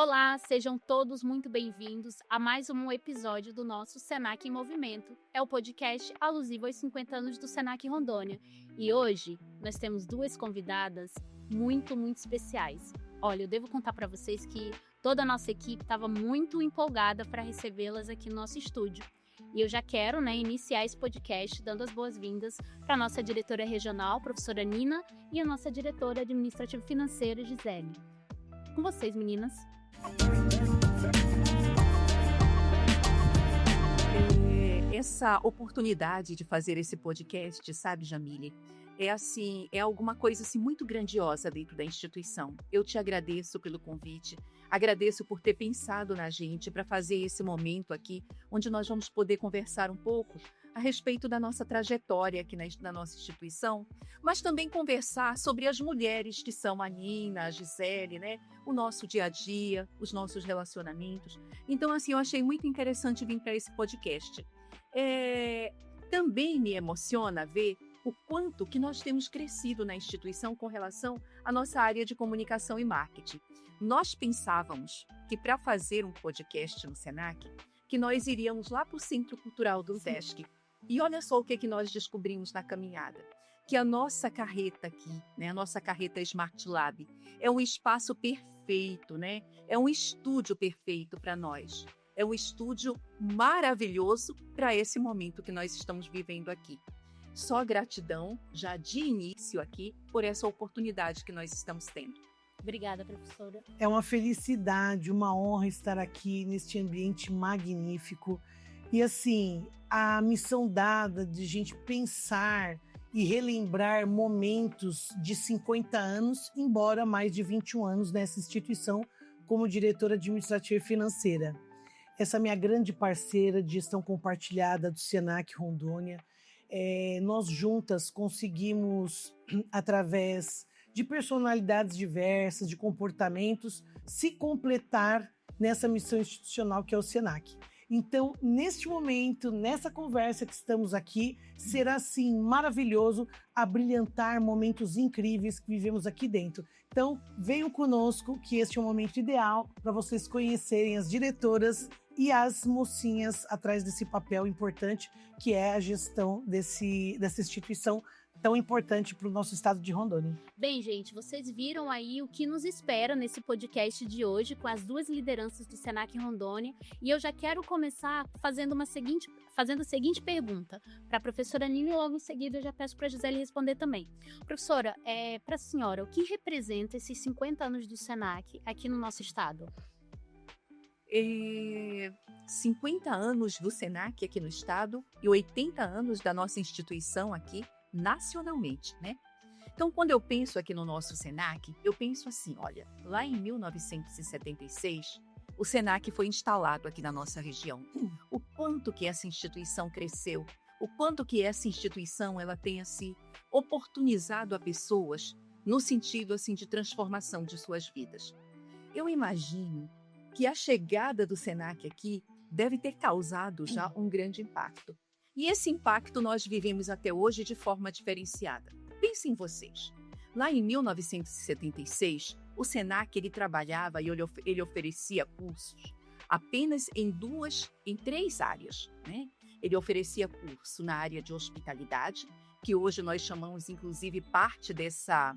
Olá, sejam todos muito bem-vindos a mais um episódio do nosso Senac em Movimento. É o podcast alusivo aos 50 anos do Senac Rondônia. E hoje nós temos duas convidadas muito especiais. Olha, eu devo contar para vocês que toda a nossa equipe estava muito empolgada para recebê-las aqui no nosso estúdio. E eu já quero iniciar esse podcast dando as boas-vindas para a nossa diretora regional, professora Nina, e a nossa diretora administrativa financeira, Gisele. Com vocês, meninas. Essa oportunidade de fazer esse podcast, sabe, Jamile, é alguma coisa muito grandiosa dentro da instituição. Eu te agradeço pelo convite, agradeço por ter pensado na gente para fazer esse momento aqui, onde nós vamos poder conversar um pouco a respeito da nossa trajetória aqui na nossa instituição, mas também conversar sobre as mulheres que são a Nina, a Gisele, o nosso dia a dia, os nossos relacionamentos. Então, eu achei muito interessante vir para esse podcast. Também me emociona ver o quanto que nós temos crescido na instituição com relação à nossa área de comunicação e marketing. Nós pensávamos que para fazer um podcast no Senac, que nós iríamos lá para o Centro Cultural do UDESC. E olha só o que nós descobrimos na caminhada. Que a nossa carreta aqui, a nossa carreta Smart Lab, é um espaço perfeito, é um estúdio perfeito para nós. É um estúdio maravilhoso para esse momento que nós estamos vivendo aqui. Só gratidão, já de início aqui, por essa oportunidade que nós estamos tendo. Obrigada, professora. É uma felicidade, uma honra estar aqui neste ambiente magnífico. E a missão dada de a gente pensar e relembrar momentos de 50 anos, embora mais de 21 anos nessa instituição como diretora administrativa e financeira. Essa minha grande parceira de gestão compartilhada do Senac Rondônia, nós juntas conseguimos, através de personalidades diversas, de comportamentos, se completar nessa missão institucional que é o Senac. Então, neste momento, nessa conversa que estamos aqui, será, maravilhoso abrilhantar momentos incríveis que vivemos aqui dentro. Então, venham conosco, que este é o momento ideal para vocês conhecerem as diretoras e as mocinhas atrás desse papel importante, que é a gestão dessa instituição tão importante para o nosso estado de Rondônia. Bem, gente, vocês viram aí o que nos espera nesse podcast de hoje com as duas lideranças do Senac Rondônia, e eu já quero começar fazendo a seguinte pergunta para a professora Nina, e logo em seguida eu já peço para a Gisele responder também. Professora, para a senhora, o que representa esses 50 anos do Senac aqui no nosso estado? 50 anos do Senac aqui no estado e 80 anos da nossa instituição aqui nacionalmente, Então, quando eu penso aqui no nosso Senac, eu penso olha, lá em 1976, o Senac foi instalado aqui na nossa região. O quanto que essa instituição cresceu, o quanto que essa instituição ela tenha se oportunizado a pessoas no sentido de transformação de suas vidas. Eu imagino que a chegada do Senac aqui deve ter causado já um grande impacto. E esse impacto nós vivemos até hoje de forma diferenciada. Pensem vocês, lá em 1976, o Senac ele trabalhava e ele oferecia cursos apenas em 3 áreas. Ele oferecia curso na área de hospitalidade, que hoje nós chamamos, inclusive, parte dessa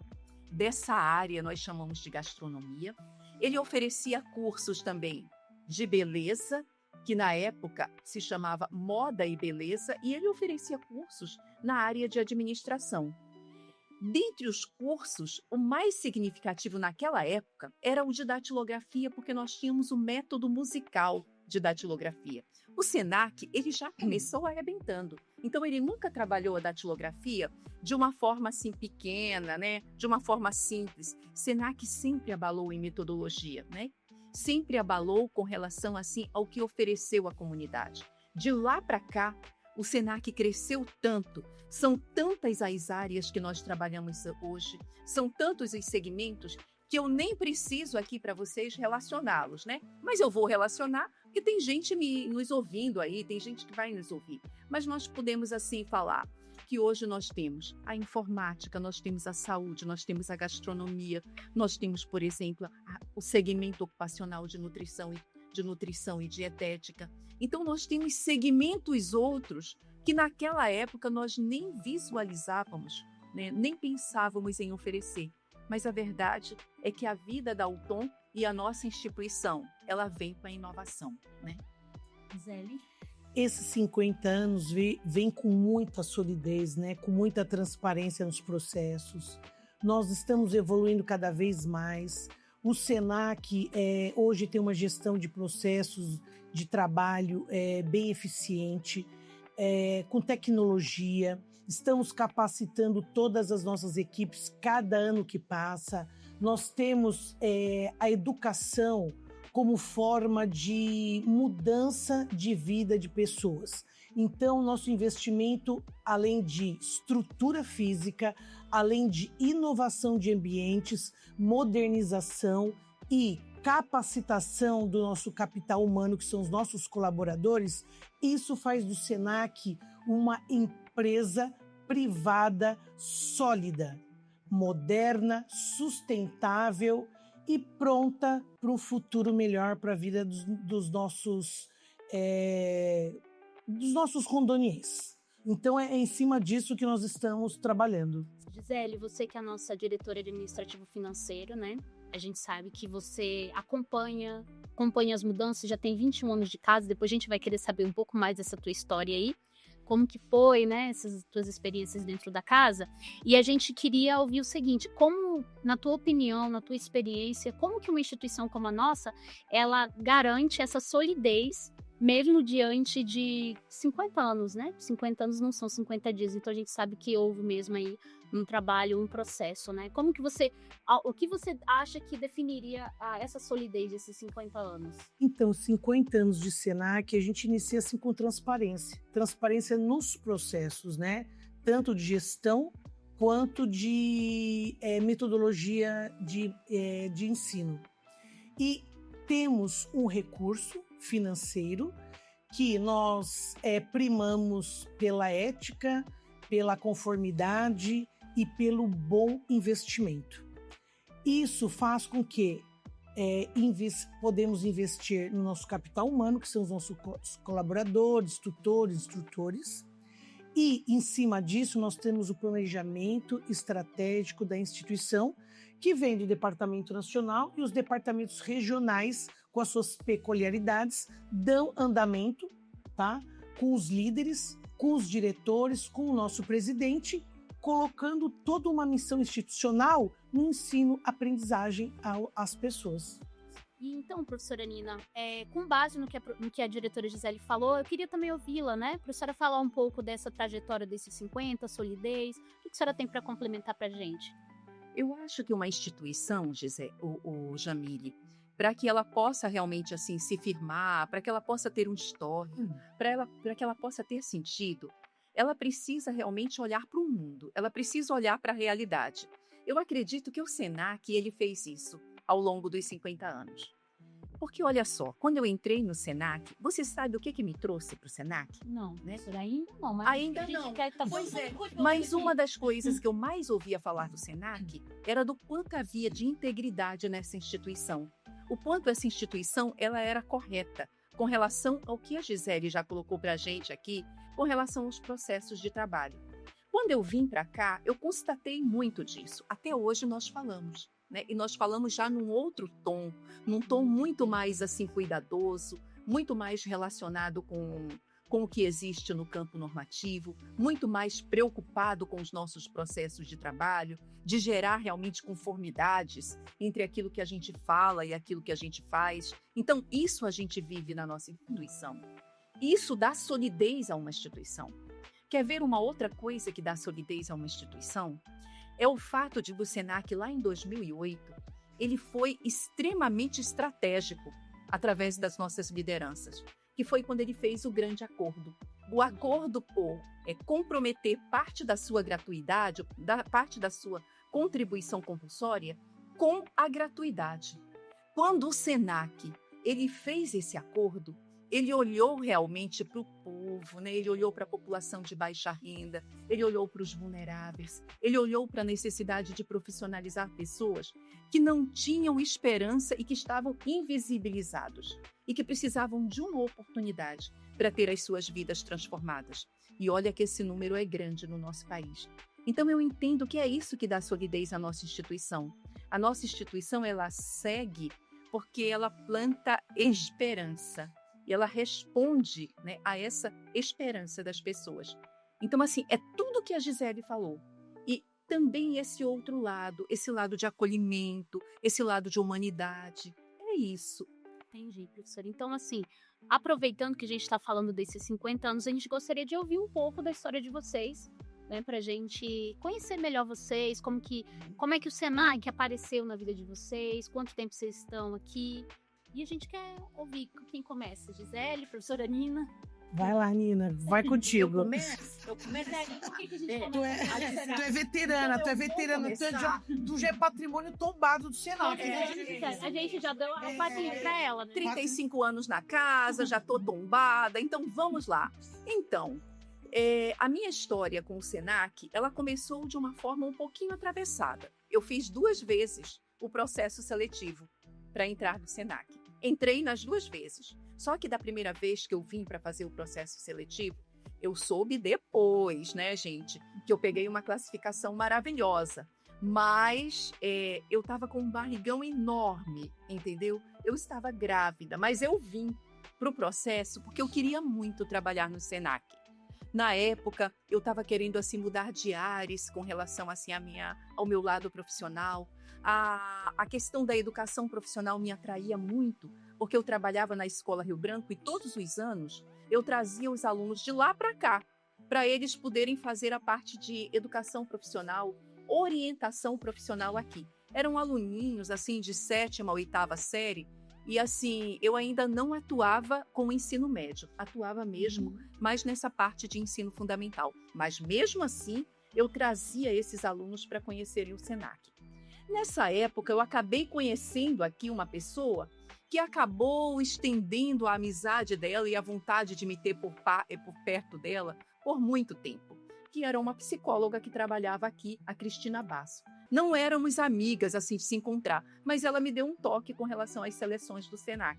área, nós chamamos de gastronomia. Ele oferecia cursos também de beleza, que na época se chamava Moda e Beleza, e ele oferecia cursos na área de administração. Dentre os cursos, o mais significativo naquela época era o de datilografia, porque nós tínhamos o método musical de datilografia. O Senac, ele já começou arrebentando. Então, ele nunca trabalhou a datilografia de uma forma pequena, de uma forma simples. Senac sempre abalou em metodologia, Sempre abalou com relação ao que ofereceu à comunidade. De lá para cá, o Senac cresceu tanto, são tantas as áreas que nós trabalhamos hoje, são tantos os segmentos que eu nem preciso aqui para vocês relacioná-los, Mas eu vou relacionar porque tem gente nos ouvindo aí, tem gente que vai nos ouvir. Mas nós podemos falar que que hoje nós temos? A informática, nós temos a saúde, nós temos a gastronomia, nós temos, por exemplo, o segmento ocupacional de nutrição e dietética. Então, nós temos segmentos outros que naquela época nós nem visualizávamos, né? Nem pensávamos em oferecer. Mas a verdade é que a vida da Ulton e a nossa instituição, ela vem com a inovação, né? Gisele? Esses 50 anos vem com muita solidez, né? Com muita transparência nos processos. Nós estamos evoluindo cada vez mais. O Senac hoje tem uma gestão de processos de trabalho bem eficiente, com tecnologia. Estamos capacitando todas as nossas equipes cada ano que passa. Nós temos a educação como forma de mudança de vida de pessoas. Então, nosso investimento, além de estrutura física, além de inovação de ambientes, modernização e capacitação do nosso capital humano, que são os nossos colaboradores, isso faz do Senac uma empresa privada sólida, moderna, sustentável e pronta para um futuro melhor para a vida dos nossos rondonienses. Então, é em cima disso que nós estamos trabalhando. Gisele, você que é a nossa diretora administrativo financeiro, né? A gente sabe que você acompanha as mudanças, já tem 21 anos de casa, depois a gente vai querer saber um pouco mais dessa tua história aí. Como que foi, né, essas tuas experiências dentro da casa. E a gente queria ouvir o seguinte, como, na tua opinião, na tua experiência, como que uma instituição como a nossa, ela garante essa solidez, mesmo diante de 50 anos, né? 50 anos não são 50 dias, então a gente sabe que houve mesmo aí um trabalho, um processo, né? O que você acha que definiria essa solidez desses 50 anos? Então, 50 anos de Senac, a gente inicia assim com transparência. Transparência nos processos, né? Tanto de gestão quanto de metodologia de ensino. E temos um recurso financeiro que nós primamos pela ética, pela conformidade e pelo bom investimento. Isso faz com que podemos investir no nosso capital humano, que são os nossos colaboradores, tutores, instrutores, e em cima disso nós temos o planejamento estratégico da instituição, que vem do Departamento Nacional, e os departamentos regionais, com as suas peculiaridades, dão andamento, tá? Com os líderes, com os diretores, com o nosso presidente, colocando toda uma missão institucional no ensino-aprendizagem às pessoas. E então, professora Nina, com base no que a diretora Gisele falou, eu queria também ouvi-la, né? Para a senhora falar um pouco dessa trajetória desses 50, solidez, o que a senhora tem para complementar para a gente? Eu acho que uma instituição, o Jamile, para que ela possa realmente assim se firmar, para que ela possa ter um histórico, para que ela possa ter sentido, ela precisa realmente olhar para o mundo, ela precisa olhar para a realidade. Eu acredito que o Senac, ele fez isso ao longo dos 50 anos. Porque olha só, quando eu entrei no Senac, você sabe o que me trouxe para o Senac? Não, né? Isso ainda não. Mas ainda não. Pois é, mas uma das coisas que eu mais ouvia falar do Senac era do quanto havia de integridade nessa instituição. O quanto essa instituição ela era correta com relação ao que a Gisele já colocou para a gente aqui, com relação aos processos de trabalho. Quando eu vim para cá, eu constatei muito disso. Até hoje nós falamos, né? E nós falamos já num outro tom, num tom muito mais assim cuidadoso, muito mais relacionado com o que existe no campo normativo, muito mais preocupado com os nossos processos de trabalho, de gerar realmente conformidades entre aquilo que a gente fala e aquilo que a gente faz. Então, isso a gente vive na nossa instituição. Isso dá solidez a uma instituição. Quer ver uma outra coisa que dá solidez a uma instituição? É o fato de o Senac, lá em 2008, ele foi extremamente estratégico através das nossas lideranças, que foi quando ele fez o grande acordo. O acordo por comprometer parte da sua gratuidade, parte da sua contribuição compulsória com a gratuidade. Quando o Senac ele fez esse acordo, ele olhou realmente para o povo, né? Ele olhou para a população de baixa renda, ele olhou para os vulneráveis, ele olhou para a necessidade de profissionalizar pessoas que não tinham esperança e que estavam invisibilizados e que precisavam de uma oportunidade para ter as suas vidas transformadas. E olha que esse número é grande no nosso país. Então eu entendo que é isso que dá solidez à nossa instituição. A nossa instituição, ela segue porque ela planta esperança. E ela responde, né, a essa esperança das pessoas. Então, assim, é tudo que a Gisele falou. E também esse outro lado, esse lado de acolhimento, esse lado de humanidade. É isso. Entendi, professora. Então, assim, aproveitando que a gente está falando desses 50 anos, a gente gostaria de ouvir um pouco da história de vocês, né, pra gente conhecer melhor vocês, como é que o Senac apareceu na vida de vocês, quanto tempo vocês estão aqui. E a gente quer ouvir quem começa. Gisele, professora Nina. Vai lá, Nina, vai contigo. Eu começo. Por que a gente Tu é veterana, tu já é patrimônio tombado do Senac. A gente já deu a palhinha pra ela, né? 35 anos na casa, já tô tombada, então vamos lá. Então, a minha história com o Senac, ela começou de uma forma um pouquinho atravessada. Eu fiz 2 vezes o processo seletivo para entrar no Senac. Entrei nas 2 vezes. Só que da primeira vez que eu vim para fazer o processo seletivo, eu soube depois, né, gente, que eu peguei uma classificação maravilhosa. Mas eu estava com um barrigão enorme, entendeu? Eu estava grávida, mas eu vim para o processo porque eu queria muito trabalhar no Senac. Na época, eu estava querendo assim mudar de ares com relação assim ao meu lado profissional. A questão da educação profissional me atraía muito, porque eu trabalhava na Escola Rio Branco e todos os anos eu trazia os alunos de lá para cá, para eles poderem fazer a parte de educação profissional, orientação profissional aqui. Eram aluninhos assim de 7ª a 8ª série, e assim, eu ainda não atuava com o ensino médio, atuava mesmo mais nessa parte de ensino fundamental. Mas mesmo assim, eu trazia esses alunos para conhecerem o Senac. Nessa época, eu acabei conhecendo aqui uma pessoa que acabou estendendo a amizade dela e a vontade de me ter por perto dela por muito tempo, que era uma psicóloga que trabalhava aqui, a Cristina Basso. Não éramos amigas, assim, de se encontrar, mas ela me deu um toque com relação às seleções do Senac.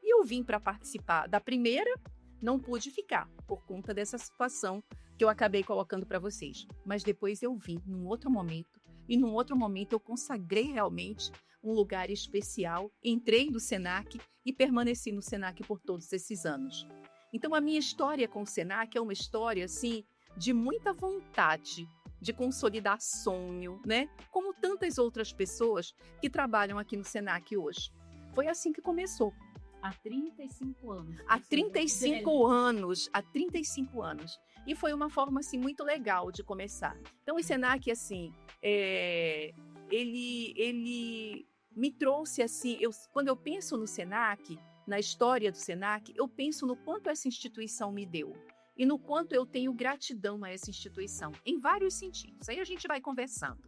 E eu vim para participar da primeira, não pude ficar, por conta dessa situação que eu acabei colocando para vocês. Mas depois eu vim num outro momento, e num outro momento eu consagrei realmente um lugar especial, entrei no Senac e permaneci no Senac por todos esses anos. Então a minha história com o Senac é uma história, assim, de muita vontade de consolidar sonho, né? Como tantas outras pessoas que trabalham aqui no Senac hoje. Foi assim que começou. Há 35 anos. Há 35 anos. Há 35 anos. E foi uma forma, assim, muito legal de começar. Então, o Senac, assim, ele me trouxe, assim, quando eu penso no Senac, na história do Senac, eu penso no quanto essa instituição me deu. E no quanto eu tenho gratidão a essa instituição, em vários sentidos. Aí a gente vai conversando.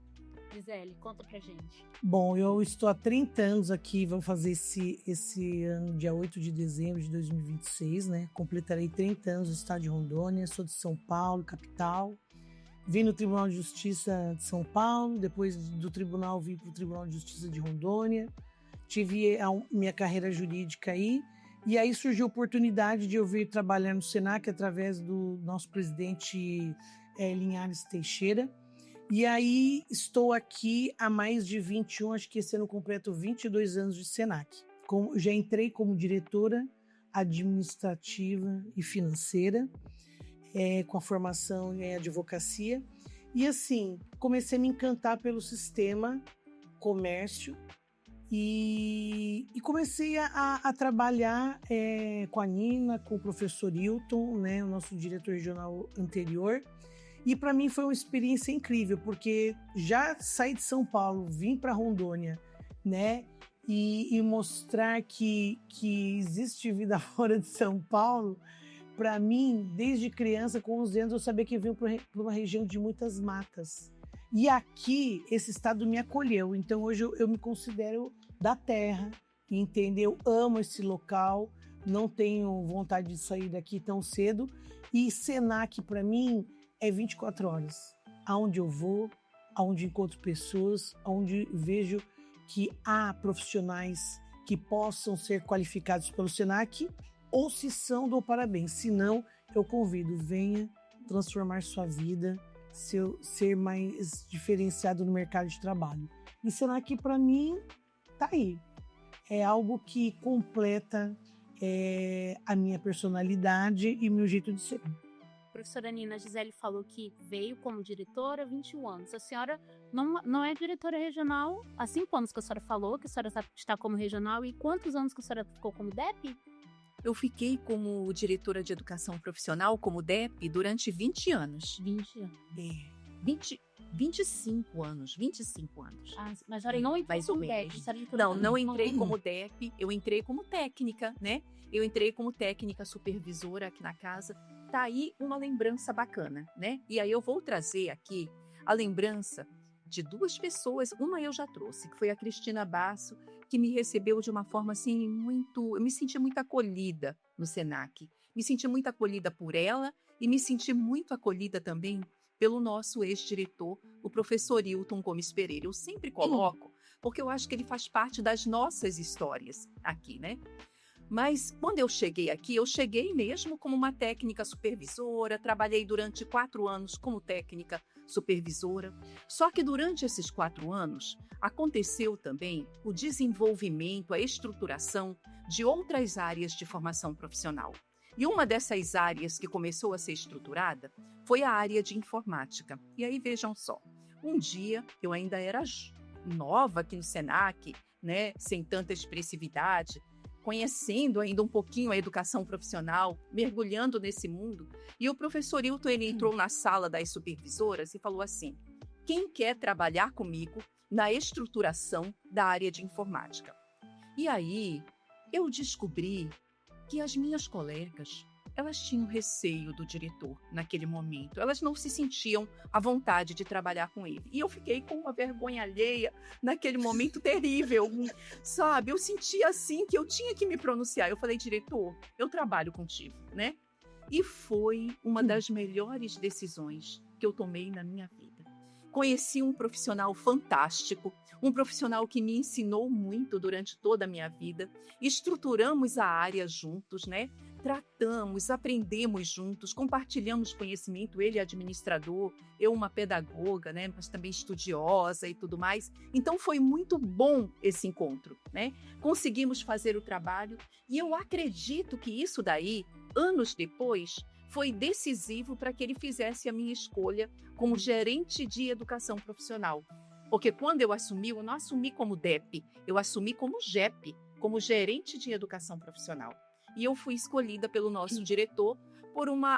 Gisele, conta pra gente. Bom, eu estou há 30 anos aqui, vou fazer esse ano, dia 8 de dezembro de 2026, né? Completarei 30 anos no estado de Rondônia, sou de São Paulo, capital. Vim no Tribunal de Justiça de São Paulo, depois do tribunal vim para o Tribunal de Justiça de Rondônia. Tive a minha carreira jurídica aí. E aí surgiu a oportunidade de eu vir trabalhar no Senac através do nosso presidente Linhares Teixeira. E aí estou aqui há mais de 21, acho que esse ano completo 22 anos de Senac. Já entrei como diretora administrativa e financeira, com a formação em advocacia. E assim, comecei a me encantar pelo sistema comércio, e comecei a trabalhar com a Nina, com o professor Hilton, né, o nosso diretor regional anterior. E para mim foi uma experiência incrível, porque já saí de São Paulo, vim para Rondônia, né, e mostrar que existe vida fora de São Paulo. Para mim, desde criança, com 11 anos, eu sabia que eu vim para uma região de muitas matas. E aqui, esse estado me acolheu. Então, hoje eu me considero da terra, entendeu? Amo esse local, não tenho vontade de sair daqui tão cedo. E Senac, para mim, é 24 horas. Aonde eu vou, aonde encontro pessoas, aonde vejo que há profissionais que possam ser qualificados pelo Senac, ou se são, dou parabéns. Se não, eu convido, venha transformar sua vida, ser mais diferenciado no mercado de trabalho. E Senac, para mim, tá aí. É algo que completa a minha personalidade e meu jeito de ser. A professora Nina Gisele falou que veio como diretora há 21 anos. A senhora não é diretora regional há 5 anos que a senhora falou, que a senhora está como regional. E quantos anos que a senhora ficou como DEP? Eu fiquei como diretora de educação profissional, como DEP, durante 20 anos. 20 anos. 25 anos. 25 anos. Ah, mas a senhora não entrou Mais ou como DEP? menos. Não entrei como DEP, eu entrei como técnica, né? Eu entrei como técnica supervisora aqui na casa. Tá aí uma lembrança bacana, né? E aí eu vou trazer aqui a lembrança de 2 pessoas. Uma eu já trouxe, que foi a Cristina Basso, que me recebeu de uma forma assim muito... Eu me senti muito acolhida no Senac. Me senti muito acolhida por ela e me senti muito acolhida também pelo nosso ex-diretor, o professor Hilton Gomes Pereira. Eu sempre coloco, porque eu acho que ele faz parte das nossas histórias aqui, né? Mas quando eu cheguei aqui, eu cheguei mesmo como uma técnica supervisora, trabalhei durante 4 anos como técnica supervisora. Só que durante esses 4 anos, aconteceu também o desenvolvimento, a estruturação de outras áreas de formação profissional. E uma dessas áreas que começou a ser estruturada foi a área de informática. E aí vejam só, um dia eu ainda era nova aqui no Senac, né, sem tanta expressividade, conhecendo ainda um pouquinho a educação profissional, mergulhando nesse mundo, e o professor Hilton, ele entrou na sala das supervisoras e falou assim: quem quer trabalhar comigo na estruturação da área de informática? E aí eu descobri que as minhas colegas, elas tinham receio do diretor naquele momento. Elas não se sentiam à vontade de trabalhar com ele. E eu fiquei com uma vergonha alheia naquele momento terrível, sabe? Eu sentia assim que eu tinha que me pronunciar. Eu falei: diretor, eu trabalho contigo, né? E foi uma das melhores decisões que eu tomei na minha vida. Conheci um profissional fantástico, um profissional que me ensinou muito durante toda a minha vida. Estruturamos a área juntos, né? Tratamos, aprendemos juntos, compartilhamos conhecimento, ele é administrador, eu uma pedagoga, né, mas também estudiosa e tudo mais. Então foi muito bom esse encontro, né? Conseguimos fazer o trabalho e eu acredito que isso daí, anos depois, foi decisivo para que ele fizesse a minha escolha como gerente de educação profissional. Porque quando eu não assumi como DEP, eu assumi como GEP, como gerente de educação profissional. E eu fui escolhida pelo nosso diretor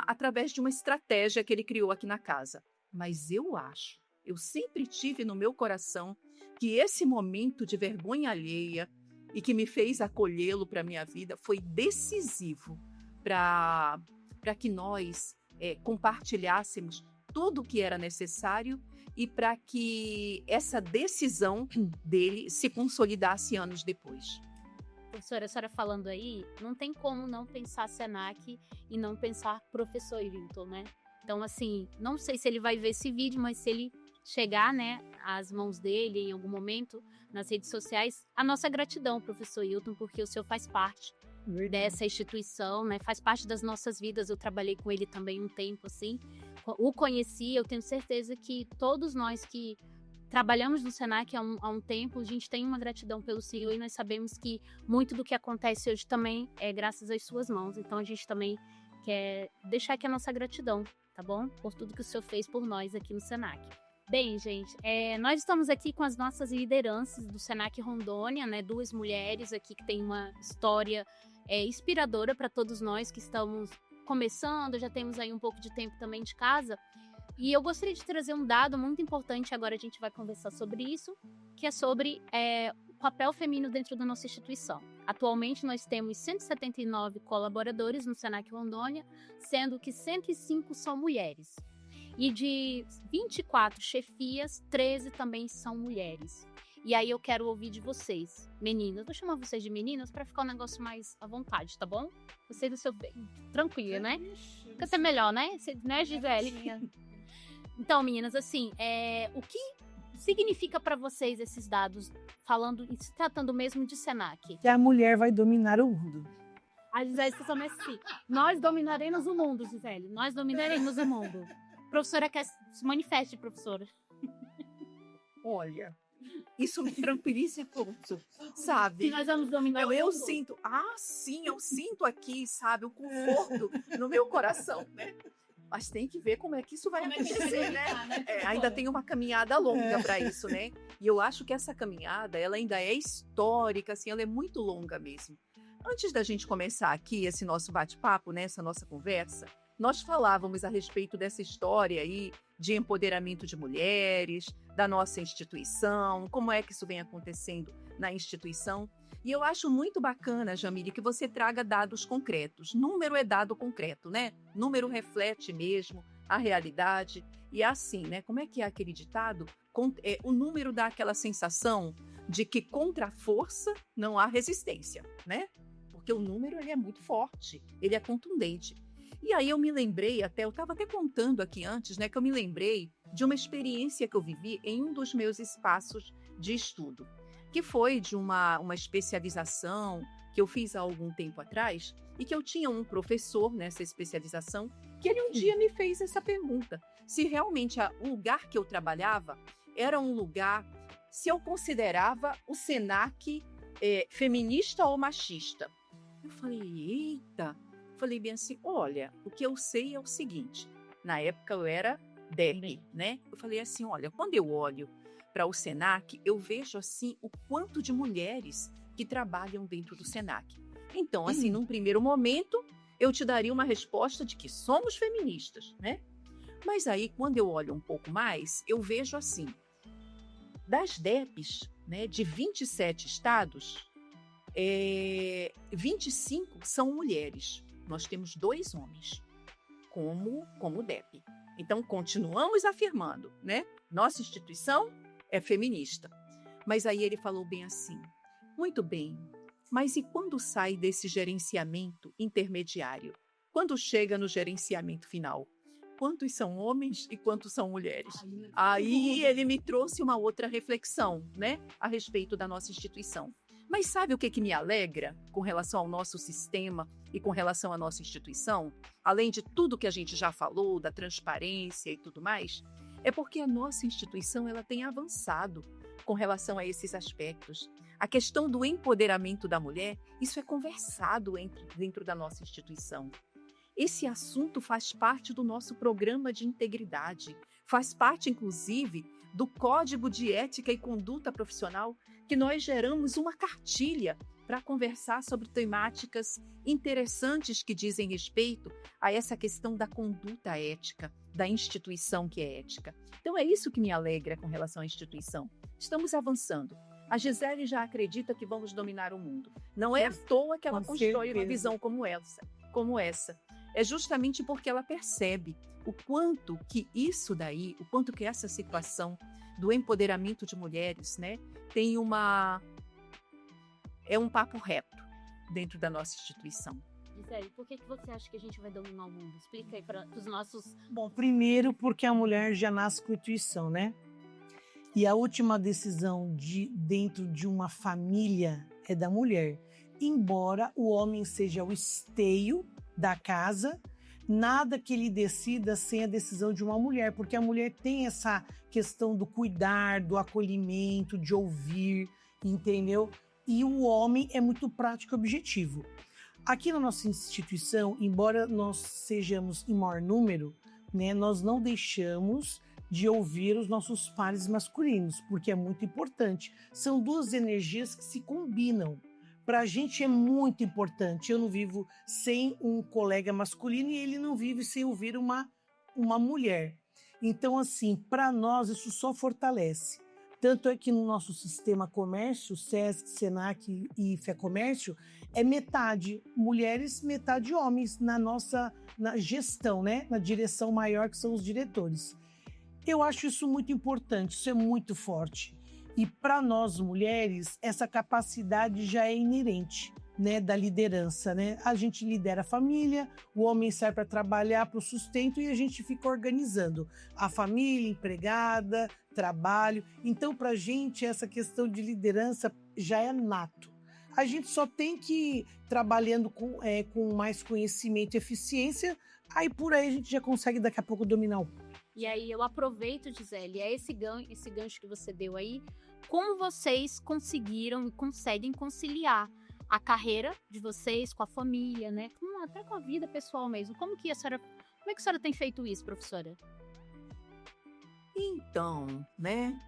através de uma estratégia que ele criou aqui na casa. Mas eu sempre tive no meu coração que esse momento de vergonha alheia e que me fez acolhê-lo para a minha vida foi decisivo para que nós compartilhássemos tudo o que era necessário e para que essa decisão dele se consolidasse anos depois. Professora, a senhora falando aí, não tem como não pensar Senac e não pensar professor Hilton, né? Então, assim, não sei se ele vai ver esse vídeo, mas se ele chegar, né, às mãos dele em algum momento nas redes sociais, a nossa gratidão, professor Hilton, porque o senhor faz parte dessa instituição, né? Faz parte das nossas vidas. Eu trabalhei com ele também um tempo, assim. O conheci, eu tenho certeza que todos nós que trabalhamos no Senac há um tempo, a gente tem uma gratidão pelo senhor e nós sabemos que muito do que acontece hoje também é graças às suas mãos. Então a gente também quer deixar aqui a nossa gratidão, tá bom? Por tudo que o senhor fez por nós aqui no Senac. Bem, gente, nós estamos aqui com as nossas lideranças do Senac Rondônia, né? 2 mulheres aqui que têm uma história inspiradora para todos nós que estamos começando, já temos aí um pouco de tempo também de casa. E eu gostaria de trazer um dado muito importante, agora a gente vai conversar sobre isso, que é sobre o papel feminino dentro da nossa instituição. Atualmente nós temos 179 colaboradores no Senac Rondônia, sendo que 105 são mulheres. E de 24 chefias, 13 também são mulheres. E aí eu quero ouvir de vocês, meninas. Vou chamar vocês de meninas para ficar um negócio mais à vontade, tá bom? Vocês do seu bem. Tranquilo, né? Fica ser melhor, né? Né, Gisele? Então, meninas, assim, o que significa para vocês esses dados, falando e se tratando mesmo de Senac? Que a mulher vai dominar o mundo. A Gisele está falando assim, nós dominaremos o mundo, Gisele. Nós dominaremos o mundo. Professora, quer se manifeste, professora. Olha, isso me tranquiliza muito, sabe? Se nós vamos dominar o mundo. Eu sinto, sim, eu sinto aqui, sabe, o conforto no meu coração, né? Mas tem que ver como é que isso vai acontecer, né? Ainda tem uma caminhada longa para isso, né? E eu acho que essa caminhada, ela ainda é histórica, assim, ela é muito longa mesmo. Antes da gente começar aqui esse nosso bate-papo, né, essa nossa conversa, nós falávamos a respeito dessa história aí de empoderamento de mulheres, da nossa instituição, como é que isso vem acontecendo na instituição. E eu acho muito bacana, Jamile, que você traga dados concretos. Número é dado concreto, né? Número reflete mesmo a realidade. E é assim, né? Como é que é aquele ditado? O número dá aquela sensação de que contra a força não há resistência, né? Porque o número ele é muito forte, ele é contundente. E aí eu me lembrei eu estava até contando aqui antes, né? Que eu me lembrei de uma experiência que eu vivi em um dos meus espaços de estudo, que foi de uma especialização que eu fiz há algum tempo atrás e que eu tinha um professor nessa especialização que ele um dia me fez essa pergunta, se realmente o lugar que eu trabalhava era um lugar, se eu considerava o Senac feminista ou machista. Eu falei, eita! Falei bem assim, olha, o que eu sei é o seguinte, na época eu era DEP, né? Eu falei assim, olha, quando eu olho para o Senac, eu vejo assim o quanto de mulheres que trabalham dentro do Senac. Então, assim, num primeiro momento, eu te daria uma resposta de que somos feministas, né? Mas aí, quando eu olho um pouco mais, eu vejo assim, das DEPs, né, de 27 estados, 25 são mulheres. Nós temos 2 homens como DEP. Então, continuamos afirmando, né? Nossa instituição é feminista. Mas aí ele falou bem assim, muito bem, mas e quando sai desse gerenciamento intermediário? Quando chega no gerenciamento final? Quantos são homens e quantos são mulheres? Aí ele me trouxe uma outra reflexão, né? A respeito da nossa instituição. Mas sabe o que me alegra com relação ao nosso sistema e com relação à nossa instituição? Além de tudo que a gente já falou, da transparência e tudo mais, é porque a nossa instituição ela tem avançado com relação a esses aspectos. A questão do empoderamento da mulher, isso é conversado dentro da nossa instituição. Esse assunto faz parte do nosso programa de integridade, faz parte, inclusive, do Código de Ética e Conduta Profissional, que nós geramos uma cartilha para conversar sobre temáticas interessantes que dizem respeito a essa questão da conduta ética, da instituição que é ética. Então é isso que me alegra com relação à instituição. Estamos avançando. A Gisele já acredita que vamos dominar o mundo. Não é à toa que ela constrói uma visão como essa. É justamente porque ela percebe o quanto que isso daí, o quanto que essa situação do empoderamento de mulheres, né, tem é um papo reto dentro da nossa instituição. Gisele, por que você acha que a gente vai dominar o mundo? Explica aí para os nossos... Bom, primeiro porque a mulher já nasce com intuição, né? E a última decisão dentro de uma família é da mulher. Embora o homem seja o esteio da casa, nada que ele decida sem a decisão de uma mulher, porque a mulher tem essa questão do cuidar, do acolhimento, de ouvir, entendeu? E o homem é muito prático e objetivo. Aqui na nossa instituição, embora nós sejamos em maior número, né, nós não deixamos de ouvir os nossos pares masculinos, porque é muito importante. São duas energias que se combinam. Para a gente é muito importante. Eu não vivo sem um colega masculino e ele não vive sem ouvir uma mulher. Então, assim, para nós isso só fortalece. Tanto é que no nosso sistema comércio, SESC, SENAC e FEComércio, é metade mulheres, metade homens na gestão, né? Na direção maior, que são os diretores. Eu acho isso muito importante, isso é muito forte. E para nós mulheres, essa capacidade já é inerente, né, da liderança, né? A gente lidera a família, o homem sai para trabalhar para o sustento e a gente fica organizando a família, empregada, trabalho. Então, para a gente, essa questão de liderança já é nato. A gente só tem que ir trabalhando com mais conhecimento e eficiência, aí por aí a gente já consegue daqui a pouco dominar o... E aí eu aproveito, Gisele, esse gancho que você deu aí, como vocês conseguiram e conseguem conciliar a carreira de vocês com a família, né? Até com a vida pessoal mesmo. Como é que a senhora tem feito isso, professora? Então, né?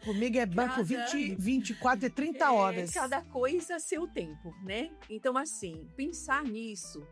Comigo é banco 24 e 30 horas. Cada coisa a seu tempo, né? Então, assim, pensar nisso,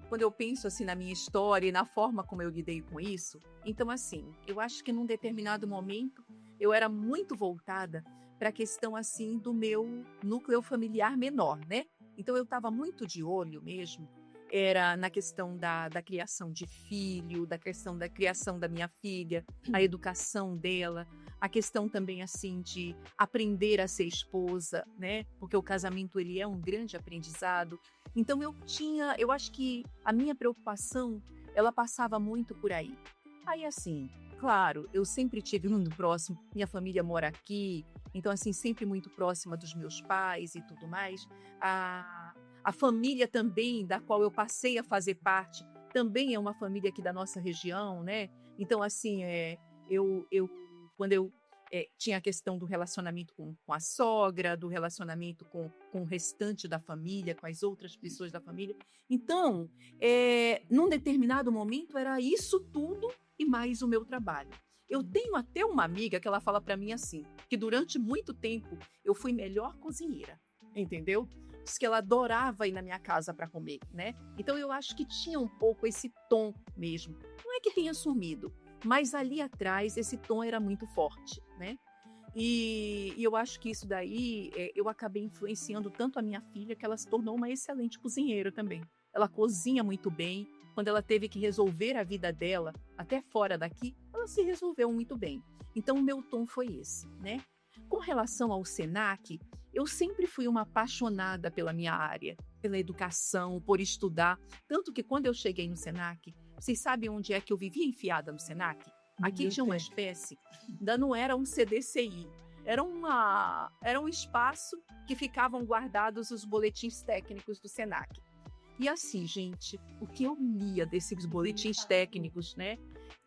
quando eu penso assim na minha história e na forma como eu lidei com isso, então, assim, eu acho que num determinado momento eu era muito voltada para a questão, assim, do meu núcleo familiar menor, né? Então, eu estava muito de olho mesmo, era na questão da criação de filho, da questão da criação da minha filha, a educação dela, a questão também, assim, de aprender a ser esposa, né? Porque o casamento, ele é um grande aprendizado. Então, eu acho que a minha preocupação, ela passava muito por aí. Aí, assim, claro, eu sempre tive muito próximo, minha família mora aqui, então, assim, sempre muito próxima dos meus pais e tudo mais. A família também, da qual eu passei a fazer parte, também é uma família aqui da nossa região, né? Então, assim, quando eu tinha a questão do relacionamento com a sogra, do relacionamento com o restante da família, com as outras pessoas da família. Então, num determinado momento, era isso tudo e mais o meu trabalho. Eu tenho até uma amiga que ela fala para mim assim, que durante muito tempo eu fui melhor cozinheira, entendeu? Diz que ela adorava ir na minha casa para comer, né? Então eu acho que tinha um pouco esse tom mesmo. Não é que tenha sumido, mas ali atrás esse tom era muito forte, né? E eu acho que isso daí, eu acabei influenciando tanto a minha filha que ela se tornou uma excelente cozinheira também. Ela cozinha muito bem. Quando ela teve que resolver a vida dela, até fora daqui, ela se resolveu muito bem. Então, o meu tom foi esse, né? Com relação ao SENAC, eu sempre fui uma apaixonada pela minha área, pela educação, por estudar. Tanto que quando eu cheguei no SENAC, vocês sabem onde é que eu vivia enfiada no SENAC? Aqui tinha uma espécie, ainda não era um CDCI, era um espaço que ficavam guardados os boletins técnicos do SENAC. E assim, gente, o que eu lia desses boletins técnicos, né?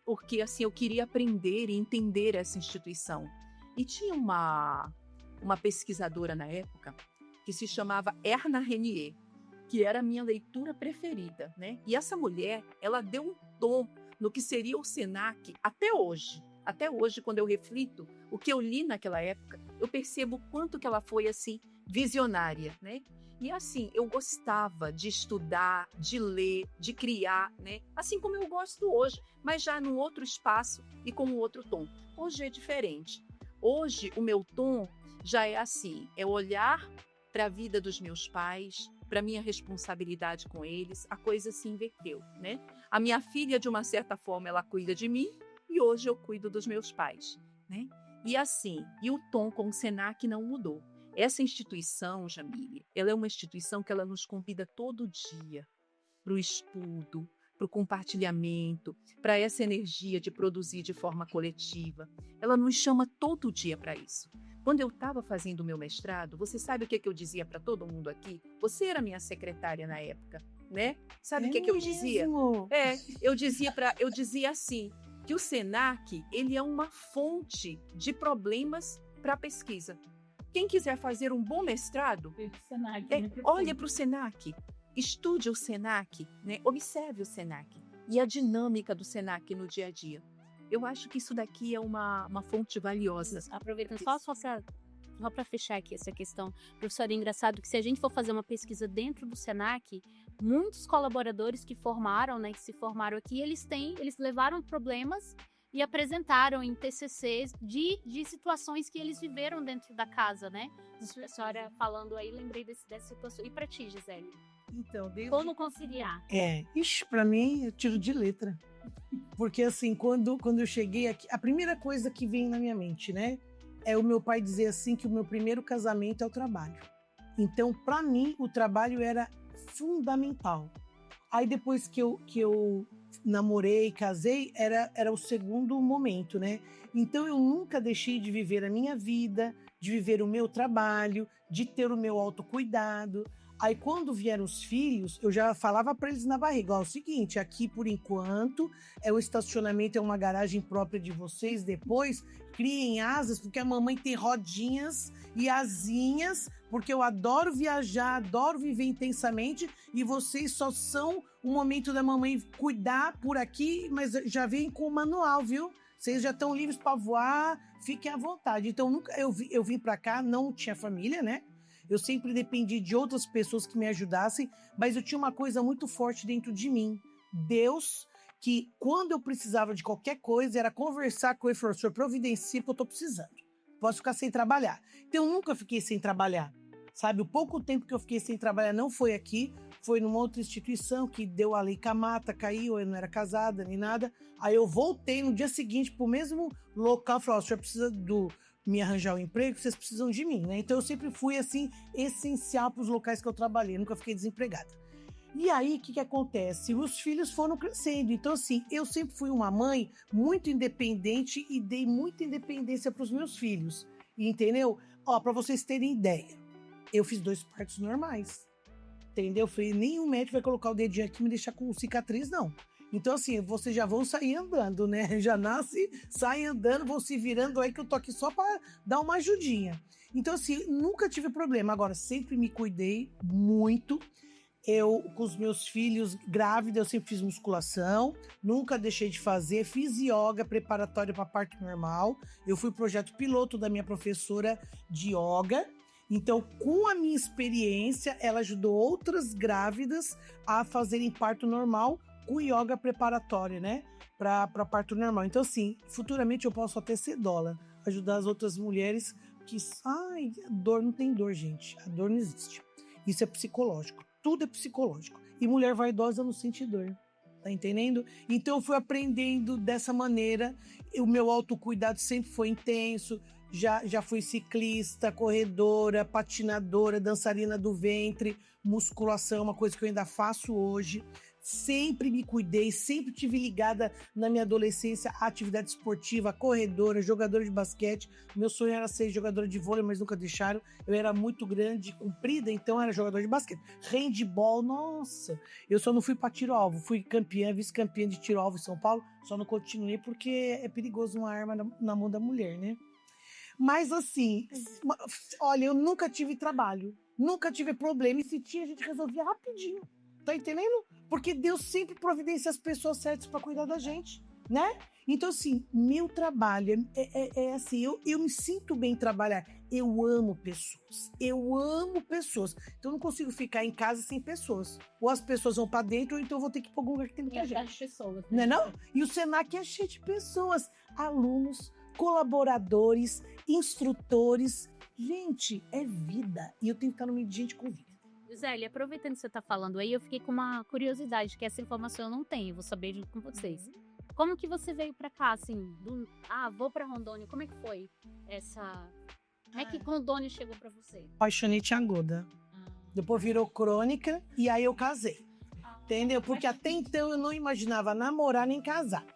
Porque assim, eu queria aprender e entender essa instituição. E tinha uma pesquisadora na época que se chamava Erna Renier, que era a minha leitura preferida, né? E essa mulher, ela deu um tom no que seria o SENAC até hoje. Até hoje, quando eu reflito o que eu li naquela época, eu percebo o quanto que ela foi, assim, visionária, né? E assim, eu gostava de estudar, de ler, de criar, né? Assim como eu gosto hoje, mas já num outro espaço e com um outro tom. Hoje é diferente. Hoje, o meu tom já é assim, é olhar para a vida dos meus pais, para a minha responsabilidade com eles, a coisa se inverteu, né? A minha filha, de uma certa forma, ela cuida de mim e hoje eu cuido dos meus pais, né? E assim, e o tom com o SENAC não mudou. Essa instituição, Jamile, ela é uma instituição que ela nos convida todo dia para o estudo, para o compartilhamento, para essa energia de produzir de forma coletiva. Ela nos chama todo dia para isso. Quando eu estava fazendo o meu mestrado, você sabe o que eu dizia para todo mundo aqui? Você era minha secretária na época, né? Sabe o que eu dizia? Eu dizia assim, que o SENAC, ele é uma fonte de problemas para a pesquisa. Quem quiser fazer um bom mestrado, olha para o SENAC, estude o SENAC, né? Observe o SENAC e a dinâmica do SENAC no dia a dia. Eu acho que isso daqui é uma fonte valiosa. Aproveitando só para fechar aqui essa questão, professor, é engraçado que se a gente for fazer uma pesquisa dentro do SENAC, muitos colaboradores que se formaram aqui, eles levaram problemas e apresentaram em TCCs de situações que eles viveram dentro da casa, né? A senhora falando aí, lembrei dessa situação. E para ti, Gisele? Então, como conciliar? Para mim, eu tiro de letra. Porque assim, quando eu cheguei aqui, a primeira coisa que vem na minha mente, né? É o meu pai dizer assim que o meu primeiro casamento é o trabalho. Então, para mim, o trabalho era fundamental. Aí depois que eu namorei, casei, era o segundo momento, né? Então eu nunca deixei de viver a minha vida, de viver o meu trabalho, de ter o meu autocuidado. Aí quando vieram os filhos, eu já falava para eles na barriga, ó, é o seguinte, aqui por enquanto é o estacionamento, é uma garagem própria de vocês, depois criem asas, porque a mamãe tem rodinhas e asinhas, porque eu adoro viajar, adoro viver intensamente e vocês só são o momento da mamãe cuidar por aqui, mas já vem com o manual, viu? Vocês já estão livres para voar, fiquem à vontade. Então nunca eu vim para cá, não tinha família, né? Eu sempre dependi de outras pessoas que me ajudassem, mas eu tinha uma coisa muito forte dentro de mim. Deus, que quando eu precisava de qualquer coisa, era conversar com ele e falar, senhor, providencie que eu estou precisando. Posso ficar sem trabalhar. Então eu nunca fiquei sem trabalhar. Sabe, o pouco tempo que eu fiquei sem trabalhar não foi aqui, foi numa outra instituição que deu a lei Camata, caiu, eu não era casada nem nada. Aí eu voltei no dia seguinte para o mesmo local e falei, o senhor precisa me arranjar um emprego, vocês precisam de mim, né? Então eu sempre fui, assim, essencial para os locais que eu trabalhei, nunca fiquei desempregada. E aí, o que acontece? Os filhos foram crescendo. Então, assim, eu sempre fui uma mãe muito independente e dei muita independência para os meus filhos. Entendeu? Ó, para vocês terem ideia, eu fiz 2 partos normais. Entendeu? Eu falei, nenhum médico vai colocar o dedinho aqui e me deixar com cicatriz, não. Então, assim, vocês já vão sair andando, né? Já nasce, saem andando, vão se virando aí que eu tô aqui só para dar uma ajudinha. Então, assim, nunca tive problema. Agora, sempre me cuidei muito. Eu, com os meus filhos grávida, eu sempre fiz musculação, nunca deixei de fazer, fiz yoga preparatória para parto normal. Eu fui projeto piloto da minha professora de yoga. Então, com a minha experiência, ela ajudou outras grávidas a fazerem parto normal com yoga preparatório, né? Para parto normal. Então, assim, futuramente eu posso até ser doula, ajudar as outras mulheres que... Ai, a dor não tem dor, gente. A dor não existe. Isso é psicológico. Tudo é psicológico. E mulher vaidosa não sente dor. Tá entendendo? Então, eu fui aprendendo dessa maneira. O meu autocuidado sempre foi intenso. Já fui ciclista, corredora, patinadora, dançarina do ventre, musculação, uma coisa que eu ainda faço hoje. Sempre me cuidei, sempre tive ligada na minha adolescência à atividade esportiva, corredora, jogadora de basquete. Meu sonho era ser jogadora de vôlei, mas nunca deixaram. Eu era muito grande, comprida, então era jogadora de basquete. Handball, nossa! Eu só não fui para tiro-alvo, fui campeã, vice-campeã de tiro-alvo em São Paulo, só não continuei porque é perigoso uma arma na mão da mulher, né? Mas assim, olha, eu nunca tive trabalho, nunca tive problema, e se tinha, a gente resolvia rapidinho, tá entendendo? Porque Deus sempre providencia as pessoas certas para cuidar da gente, né? Então assim, meu trabalho é assim, eu me sinto bem em trabalhar, eu amo pessoas, então eu não consigo ficar em casa sem pessoas, ou as pessoas vão para dentro, ou então eu vou ter que ir para algum lugar que tem muita gente. As pessoas, né? Não? E o Senac é cheio de pessoas, alunos, colaboradores, instrutores. Gente, é vida. E eu tenho que estar no meio de gente com vida. Zélia, aproveitando que você está falando aí, eu fiquei com uma curiosidade, que essa informação eu não tenho, vou saber junto com vocês. Como que você veio para cá, assim, vou para Rondônia, como é que foi essa... Como é que Rondônia chegou para você? Paixonite aguda. Depois virou crônica e aí eu casei. Entendeu? Porque até então eu não imaginava namorar nem casar.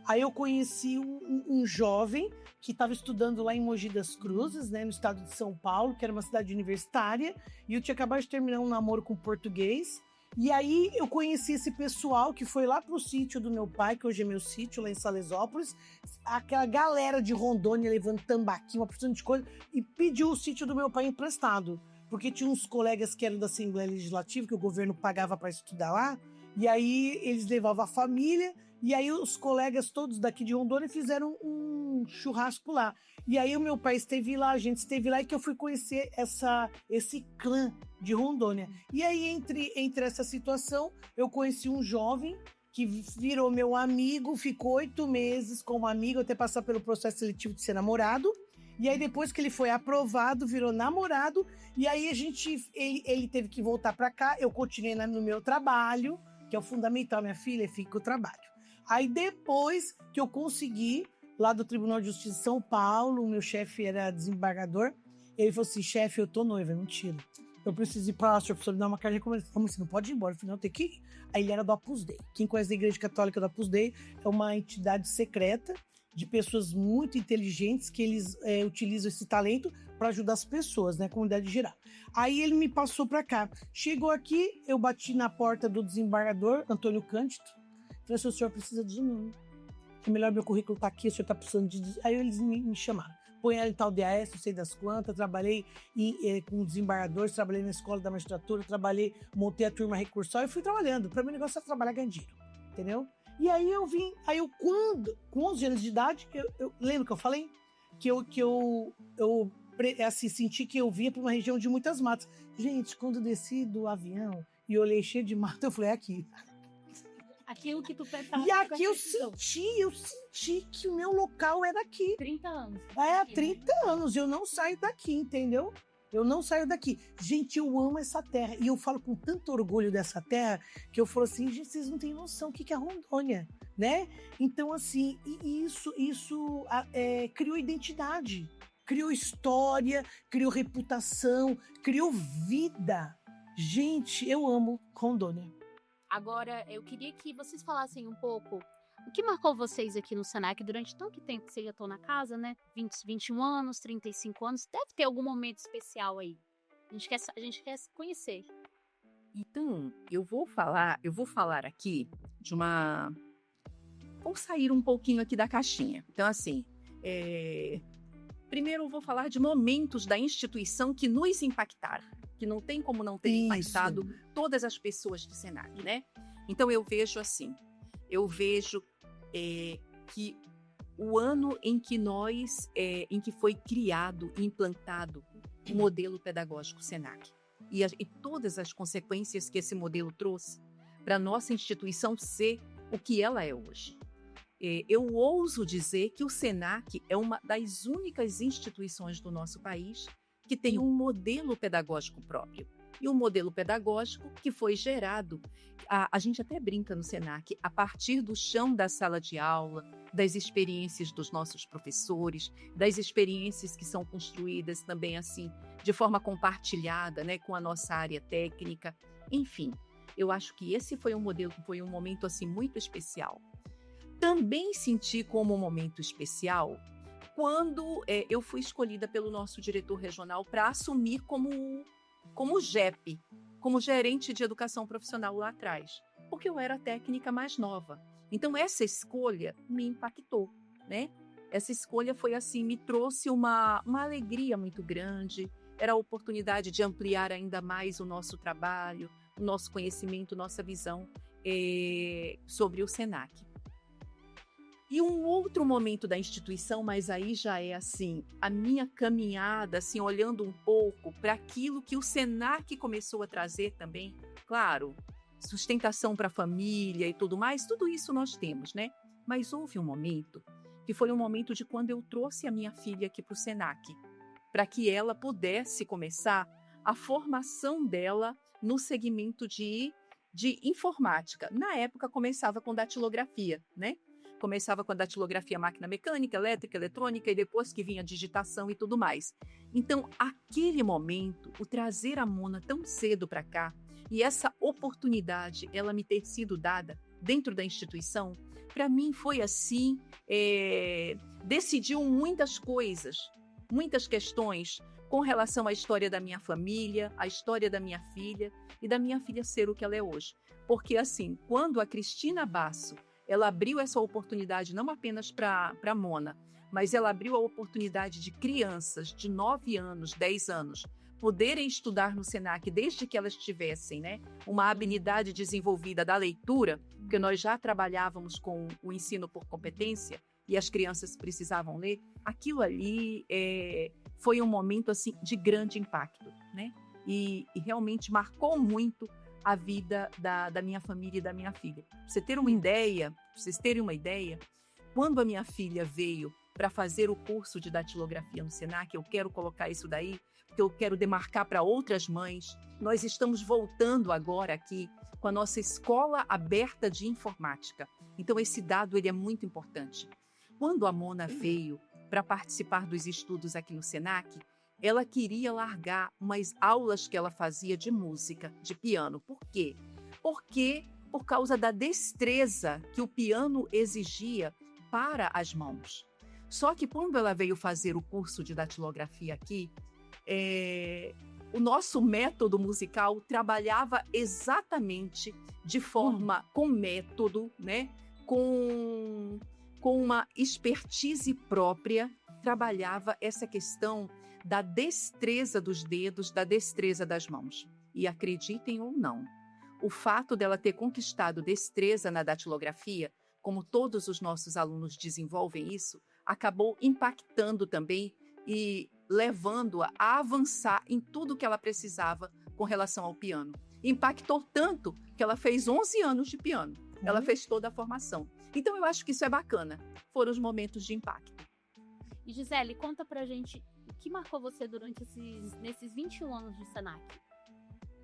Aí eu conheci um jovem que estava estudando lá em Mogi das Cruzes, né, no estado de São Paulo, que era uma cidade universitária, e eu tinha acabado de terminar um namoro com português. E aí eu conheci esse pessoal que foi lá pro sítio do meu pai, que hoje é meu sítio, lá em Salesópolis, aquela galera de Rondônia levando tambaqui, uma porção de coisa, e pediu o sítio do meu pai emprestado, porque tinha uns colegas que eram da Assembleia Legislativa, que o governo pagava para estudar lá, e aí eles levavam a família. E aí os colegas todos daqui de Rondônia fizeram um churrasco lá. E aí o meu pai esteve lá, a gente esteve lá, e que eu fui conhecer esse clã de Rondônia. E aí entre essa situação, eu conheci um jovem que virou meu amigo, ficou 8 meses como amigo, até passar pelo processo seletivo de ser namorado. E aí depois que ele foi aprovado, virou namorado. E aí ele teve que voltar para cá, eu continuei no meu trabalho, que é o fundamental, minha filha, fica o trabalho. Aí depois que eu consegui, lá do Tribunal de Justiça de São Paulo, o meu chefe era desembargador, ele falou assim, chefe, eu tô noiva, mentira. Eu preciso ir pra lá, senhor professor, me dar uma carta de recomendação. Como assim, não pode ir embora? Eu falei, não, tem que ir. Aí ele era do Opus Dei. Quem conhece a Igreja Católica do Opus Dei é uma entidade secreta de pessoas muito inteligentes que eles utilizam esse talento para ajudar as pessoas, né, a comunidade geral. Aí ele me passou para cá. Chegou aqui, eu bati na porta do desembargador, Antônio Cândido. Falei, o senhor precisa de mim. É melhor meu currículo tá aqui, o senhor tá precisando de... Aí eles me chamaram. Põe ela em tal DAS, não sei das quantas, trabalhei com desembargadores, trabalhei na escola da magistratura, montei a turma recursal e fui trabalhando. Para mim o negócio é trabalhar ganhando dinheiro, entendeu? E aí eu vim, com 11 anos de idade, eu lembro que eu falei? Que eu assim, senti que eu vinha para uma região de muitas matas. Gente, quando eu desci do avião e olhei cheio de mata, eu falei, é aqui. Aquilo que tu pensava. E aqui eu senti que o meu local era aqui. 30 anos. Há 30 anos, eu não saio daqui, entendeu? Eu não saio daqui. Gente, eu amo essa terra. E eu falo com tanto orgulho dessa terra, que eu falo assim, gente, vocês não têm noção o que é Rondônia, né? Então, assim, isso criou identidade, criou história, criou reputação, criou vida. Gente, eu amo Rondônia. Agora, eu queria que vocês falassem um pouco o que marcou vocês aqui no Senac durante tanto tempo que vocês já estão na casa, né? 21 anos, 35 anos. Deve ter algum momento especial aí. A gente quer conhecer. Então, eu vou falar aqui de uma... Vou sair um pouquinho aqui da caixinha. Então, assim, primeiro eu vou falar de momentos da instituição que nos impactaram, que não tem como não ter impactado todas as pessoas do Senac, né? Então, eu vejo assim, que o ano em que foi criado e implantado o modelo pedagógico Senac e todas as consequências que esse modelo trouxe para a nossa instituição ser o que ela é hoje. Eu ouso dizer que o Senac é uma das únicas instituições do nosso país que tem um modelo pedagógico próprio. E um modelo pedagógico que foi gerado, a gente até brinca no Senac, a partir do chão da sala de aula, das experiências dos nossos professores, das experiências que são construídas também assim, de forma compartilhada, né, com a nossa área técnica. Enfim, eu acho que esse foi um modelo que foi um momento assim, muito especial. Também senti como um momento especial quando eu fui escolhida pelo nosso diretor regional para assumir como GEP, como gerente de educação profissional lá atrás, porque eu era a técnica mais nova. Então, essa escolha me impactou, né? Essa escolha foi assim, me trouxe uma alegria muito grande, era a oportunidade de ampliar ainda mais o nosso trabalho, o nosso conhecimento, nossa visão sobre o Senac. E um outro momento da instituição, mas aí já é assim, a minha caminhada, assim, olhando um pouco para aquilo que o Senac começou a trazer também. Claro, sustentação para a família e tudo mais, tudo isso nós temos, né? Mas houve um momento, que foi um momento de quando eu trouxe a minha filha aqui para o Senac, para que ela pudesse começar a formação dela no segmento de informática. Na época, começava com datilografia, né? Começava com a datilografia máquina mecânica, elétrica, eletrônica e depois que vinha a digitação e tudo mais. Então, aquele momento, o trazer a Mona tão cedo para cá e essa oportunidade, ela me ter sido dada dentro da instituição, para mim foi assim, decidiu muitas coisas, muitas questões com relação à história da minha família, à história da minha filha e da minha filha ser o que ela é hoje. Porque assim, quando a Cristina Basso ela abriu essa oportunidade não apenas para a Mona, mas ela abriu a oportunidade de crianças de 9 anos, 10 anos, poderem estudar no Senac desde que elas tivessem, né, uma habilidade desenvolvida da leitura, porque nós já trabalhávamos com o ensino por competência e as crianças precisavam ler. Aquilo ali foi um momento assim, de grande impacto, né? E realmente marcou muito a vida da minha família e da minha filha. Pra vocês terem uma ideia, quando a minha filha veio para fazer o curso de datilografia no Senac, eu quero colocar isso daí, porque eu quero demarcar para outras mães. Nós estamos voltando agora aqui com a nossa Escola Aberta de Informática. Então, esse dado ele é muito importante. Quando a Mona veio para participar dos estudos aqui no SENAC, ela queria largar umas aulas que ela fazia de música, de piano. Por quê? Porque por causa da destreza que o piano exigia para as mãos. Só que quando ela veio fazer o curso de datilografia aqui, o nosso método musical trabalhava exatamente de forma com método, né? Com uma expertise própria, trabalhava essa questão da destreza dos dedos, da destreza das mãos. E acreditem ou não, o fato dela ter conquistado destreza na datilografia, como todos os nossos alunos desenvolvem isso, acabou impactando também e levando-a a avançar em tudo que ela precisava com relação ao piano. Impactou tanto que ela fez 11 anos de piano. Ela fez toda a formação. Então, eu acho que isso é bacana. Foram os momentos de impacto. E Gisele, conta pra gente o que marcou você durante nesses 21 anos de SENAC.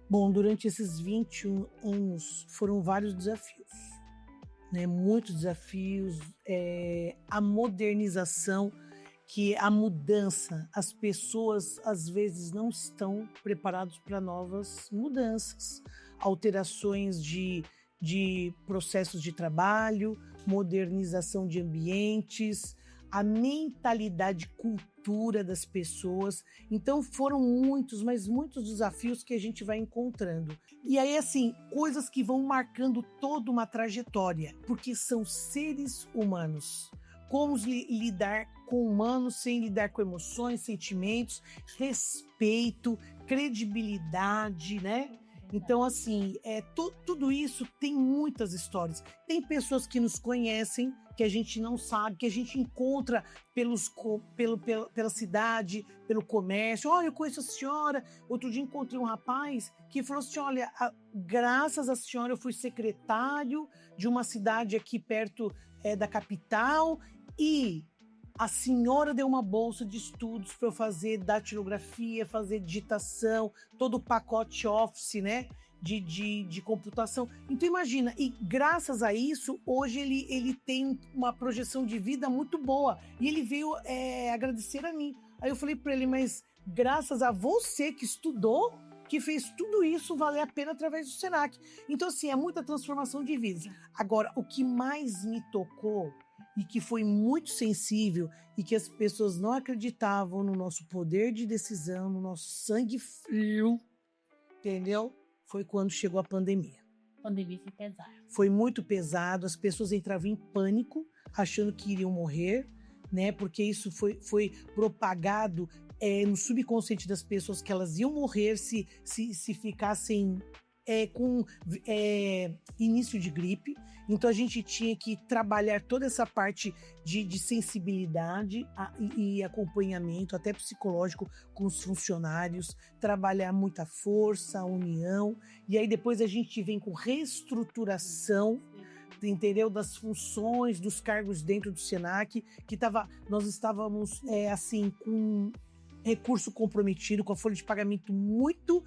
Bom, durante esses 21 anos foram vários desafios, né? Muitos desafios, a modernização, que a mudança, as pessoas às vezes não estão preparadas para novas mudanças, alterações de processos de trabalho, modernização de ambientes, a mentalidade, cultura das pessoas. Então foram muitos, mas muitos desafios que a gente vai encontrando. E aí, assim, coisas que vão marcando toda uma trajetória, porque são seres humanos. Como lidar com humanos sem lidar com emoções, sentimentos, respeito, credibilidade, né? Então, assim, tudo isso tem muitas histórias. Tem pessoas que nos conhecem, que a gente não sabe, que a gente encontra pela cidade, pelo comércio. Olha, eu conheço a senhora. Outro dia encontrei um rapaz que falou assim, olha, graças à senhora eu fui secretário de uma cidade aqui perto da capital e a senhora deu uma bolsa de estudos para eu fazer datilografia, fazer digitação, todo o pacote Office, né? De computação. Então imagina, e graças a isso, hoje ele tem uma projeção de vida muito boa. E ele veio agradecer a mim. Aí eu falei para ele, mas graças a você que estudou, que fez tudo isso valer a pena através do SENAC. Então assim, é muita transformação de vida. Agora, o que mais me tocou e que foi muito sensível e que as pessoas não acreditavam no nosso poder de decisão, no nosso sangue frio, entendeu? Foi quando chegou a pandemia. A pandemia foi pesada. Foi muito pesado, as pessoas entravam em pânico, achando que iriam morrer, né? Porque isso foi propagado no subconsciente das pessoas que elas iam morrer se ficassem com início de gripe. Então a gente tinha que trabalhar toda essa parte de sensibilidade e acompanhamento, até psicológico, com os funcionários, trabalhar muita força, união, e aí depois a gente vem com reestruturação, entendeu? Das funções, dos cargos dentro do SENAC, nós estávamos assim, com recurso comprometido, com a folha de pagamento muito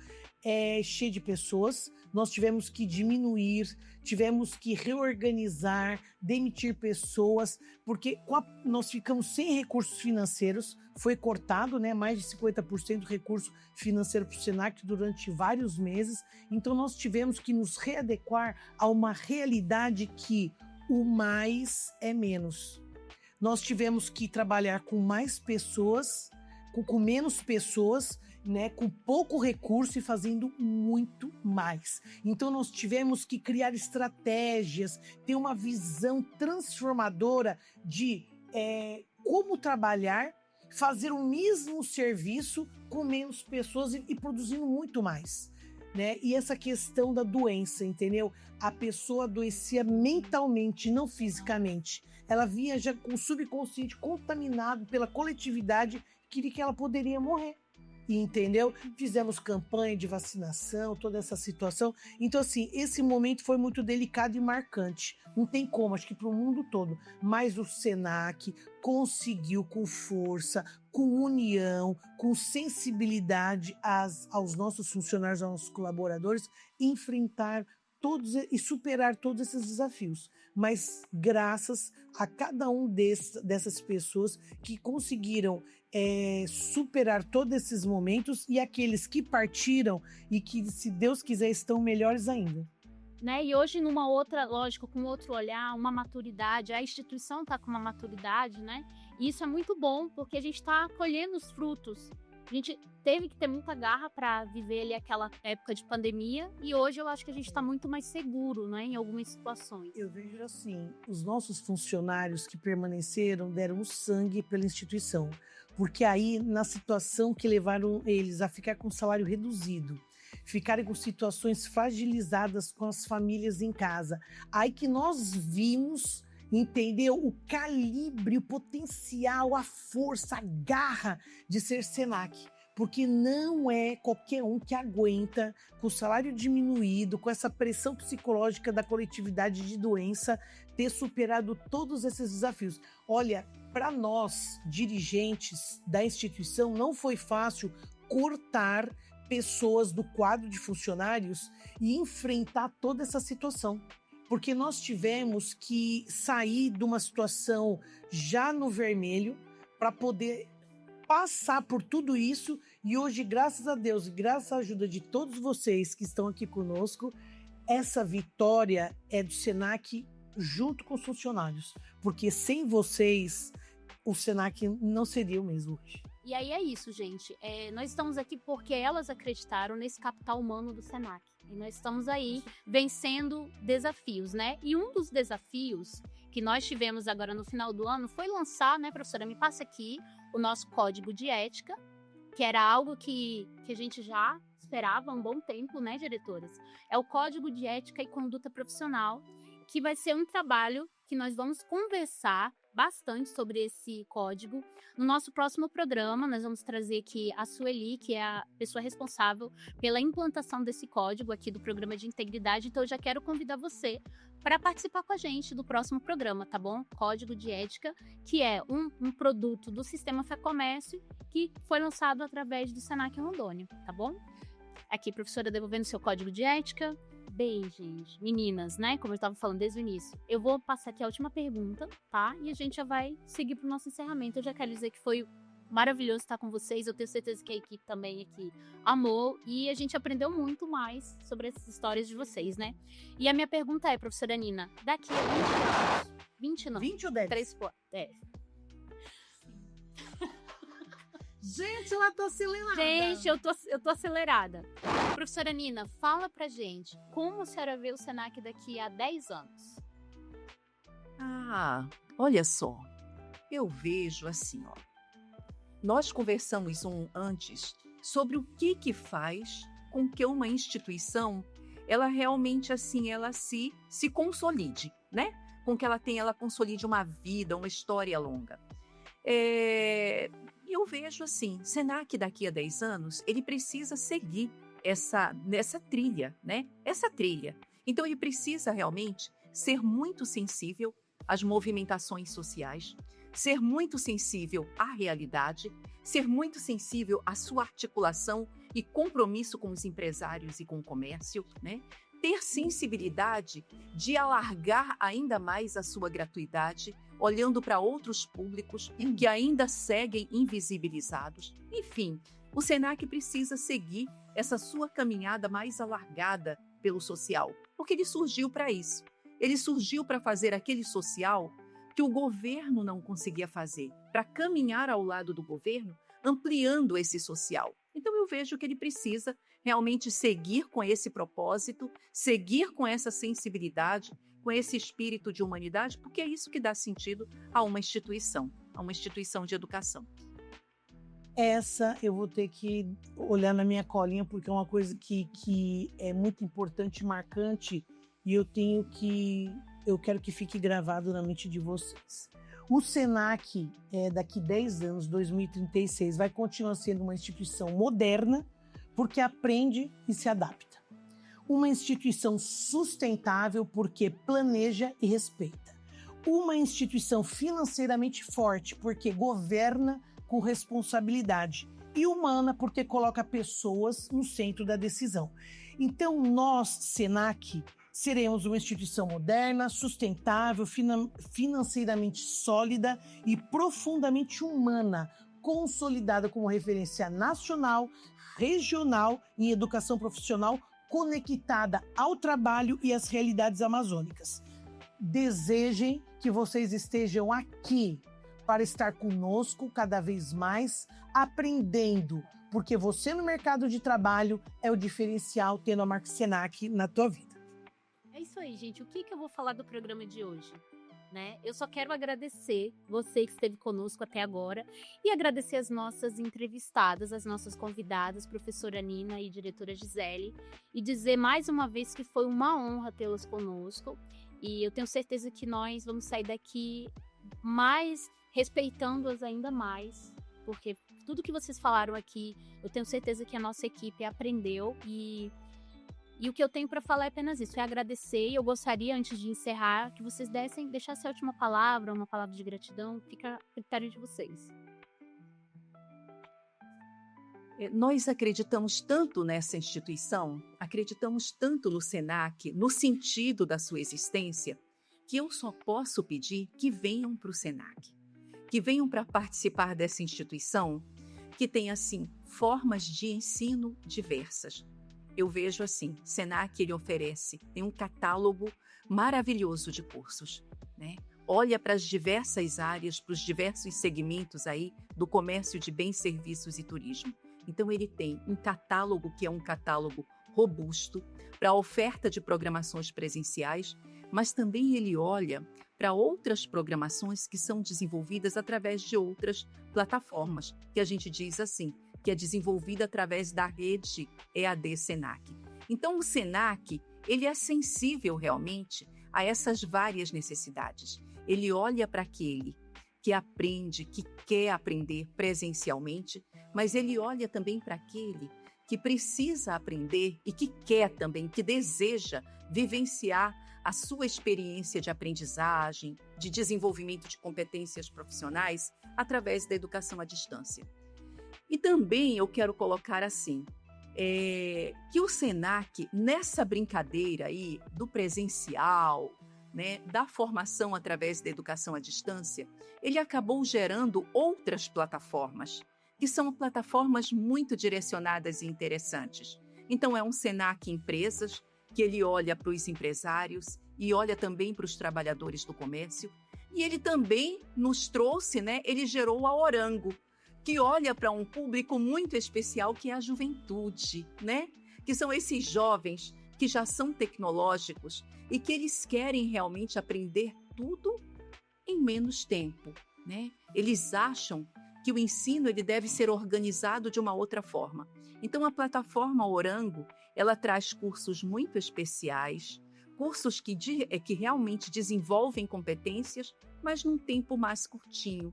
cheia de pessoas. Nós tivemos que diminuir, tivemos que reorganizar, demitir pessoas, porque nós ficamos sem recursos financeiros, foi cortado, né, mais de 50% do recurso financeiro para o SENAC durante vários meses. Então nós tivemos que nos readequar a uma realidade que o mais é menos. Nós tivemos que trabalhar com mais pessoas, com menos pessoas, né, com pouco recurso e fazendo muito mais. Então nós tivemos que criar estratégias, ter uma visão transformadora de como trabalhar, fazer o mesmo serviço com menos pessoas e produzindo muito mais, né? E essa questão da doença, entendeu? A pessoa adoecia mentalmente, não fisicamente. Ela vinha já com o subconsciente contaminado pela coletividade, queria que ela poderia morrer. Entendeu? Fizemos campanha de vacinação, toda essa situação. Então, assim, esse momento foi muito delicado e marcante. Não tem como, acho que para o mundo todo. Mas o SENAC conseguiu, com força, com união, com sensibilidade aos nossos funcionários, aos nossos colaboradores, enfrentar todos e superar todos esses desafios. Mas graças a cada um dessas pessoas que conseguiram superar todos esses momentos, e aqueles que partiram e que, se Deus quiser, estão melhores ainda. Né? E hoje, numa outra lógica, com outro olhar, uma maturidade, a instituição está com uma maturidade, né? E isso é muito bom, porque a gente está colhendo os frutos. A gente teve que ter muita garra para viver ali aquela época de pandemia, e hoje eu acho que a gente está muito mais seguro, né, em algumas situações. Eu vejo assim, os nossos funcionários que permaneceram deram o sangue pela instituição, porque aí, na situação que levaram eles a ficar com salário reduzido, ficarem com situações fragilizadas com as famílias em casa, aí que nós vimos, entendeu? O calibre, o potencial, a força, a garra de ser Senac. Porque não é qualquer um que aguenta, com o salário diminuído, com essa pressão psicológica da coletividade de doença, ter superado todos esses desafios. Olha, para nós, dirigentes da instituição, não foi fácil cortar pessoas do quadro de funcionários e enfrentar toda essa situação. Porque nós tivemos que sair de uma situação já no vermelho para poder passar por tudo isso, e hoje, graças a Deus e graças à ajuda de todos vocês que estão aqui conosco, essa vitória é do Senac junto com os funcionários, porque sem vocês o Senac não seria o mesmo hoje. E aí é isso, gente. Nós estamos aqui porque elas acreditaram nesse capital humano do Senac. E nós estamos aí vencendo desafios, né? E um dos desafios que nós tivemos agora no final do ano foi lançar, né, professora, me passa aqui, o nosso código de ética, que era algo que a gente já esperava há um bom tempo, né, diretoras? É o Código de Ética e Conduta Profissional, que vai ser um trabalho que nós vamos conversar bastante sobre esse código. No nosso próximo programa, nós vamos trazer aqui a Sueli, que é a pessoa responsável pela implantação desse código aqui do Programa de Integridade. Então, eu já quero convidar você para participar com a gente do próximo programa, tá bom? Código de Ética, que é um produto do Sistema Fé Comércio, que foi lançado através do Senac Rondônia, tá bom? Aqui, professora, devolvendo seu código de ética. Bem, gente, meninas, né? Como eu estava falando desde o início, eu vou passar aqui a última pergunta, tá? E a gente já vai seguir para o nosso encerramento. Eu já quero dizer que foi maravilhoso estar com vocês. Eu tenho certeza que a equipe também aqui amou. E a gente aprendeu muito mais sobre essas histórias de vocês, né? E a minha pergunta é, professora Nina, daqui a 20 anos... 20 não. 20 ou 10? 3, Gente, ela tá acelerada. Gente, eu tô acelerada. Professora Nina, fala pra gente, como a senhora vê o Senac daqui a 10 anos? Olha só, eu vejo assim, ó. Nós conversamos antes sobre o que faz com que uma instituição, ela realmente assim, ela se consolide, né? Com que ela consolide uma vida, uma história longa. E eu vejo assim, Senac daqui a 10 anos, ele precisa seguir essa trilha, né? Essa trilha. Então ele precisa realmente ser muito sensível às movimentações sociais, ser muito sensível à realidade, ser muito sensível à sua articulação e compromisso com os empresários e com o comércio, né? Ter sensibilidade de alargar ainda mais a sua gratuidade, olhando para outros públicos que ainda seguem invisibilizados. Enfim, o Senac precisa seguir essa sua caminhada mais alargada pelo social, porque ele surgiu para isso. Ele surgiu para fazer aquele social que o governo não conseguia fazer, para caminhar ao lado do governo, ampliando esse social. Então eu vejo que ele precisa realmente seguir com esse propósito, seguir com essa sensibilidade, com esse espírito de humanidade, porque é isso que dá sentido a uma instituição de educação. Essa eu vou ter que olhar na minha colinha, porque é uma coisa que é muito importante, marcante, e eu quero que fique gravado na mente de vocês. O Senac, daqui 10 anos, 2036, vai continuar sendo uma instituição moderna, porque aprende e se adapta. Uma instituição sustentável, porque planeja e respeita. Uma instituição financeiramente forte, porque governa com responsabilidade. E humana, porque coloca pessoas no centro da decisão. Então, nós, Senac, Seremos uma instituição moderna, sustentável, financeiramente sólida e profundamente humana, consolidada como referência nacional, regional em educação profissional, conectada ao trabalho e às realidades amazônicas. Desejem que vocês estejam aqui para estar conosco cada vez mais, aprendendo, porque você no mercado de trabalho é o diferencial tendo a marca Senac na tua vida. É isso aí, gente. O que eu vou falar do programa de hoje? Né? Eu só quero agradecer você que esteve conosco até agora e agradecer as nossas entrevistadas, as nossas convidadas, professora Nina e diretora Gisele, e dizer mais uma vez que foi uma honra tê-las conosco, e eu tenho certeza que nós vamos sair daqui mais respeitando-as ainda mais, porque tudo que vocês falaram aqui, eu tenho certeza que a nossa equipe aprendeu e o que eu tenho para falar é apenas isso, é agradecer. E eu gostaria, antes de encerrar, que vocês deixassem a última palavra, uma palavra de gratidão, fica a critério de vocês. Nós acreditamos tanto nessa instituição, acreditamos tanto no Senac, no sentido da sua existência, que eu só posso pedir que venham para o Senac, que venham para participar dessa instituição, que tem, assim, formas de ensino diversas. Eu vejo assim, Senac ele oferece, tem um catálogo maravilhoso de cursos, né? Olha para as diversas áreas, para os diversos segmentos aí do comércio de bens, serviços e turismo. Então ele tem um catálogo que é um catálogo robusto para a oferta de programações presenciais, mas também ele olha para outras programações que são desenvolvidas através de outras plataformas, que a gente diz assim, que é desenvolvida através da rede EAD Senac. Então, o Senac, ele é sensível realmente a essas várias necessidades. Ele olha para aquele que aprende, que quer aprender presencialmente, mas ele olha também para aquele que precisa aprender e que quer também, que deseja vivenciar a sua experiência de aprendizagem, de desenvolvimento de competências profissionais através da educação à distância. E também eu quero colocar assim, que o Senac, nessa brincadeira aí do presencial, né, da formação através da educação à distância, ele acabou gerando outras plataformas, que são plataformas muito direcionadas e interessantes. Então é um Senac Empresas, que ele olha para os empresários e olha também para os trabalhadores do comércio, e ele também nos trouxe, né, ele gerou a Orango, que olha para um público muito especial, que é a juventude, né? Que são esses jovens que já são tecnológicos e que eles querem realmente aprender tudo em menos tempo, né? Eles acham que o ensino ele deve ser organizado de uma outra forma. Então, a plataforma Orango, ela traz cursos muito especiais, cursos que realmente desenvolvem competências, mas num tempo mais curtinho.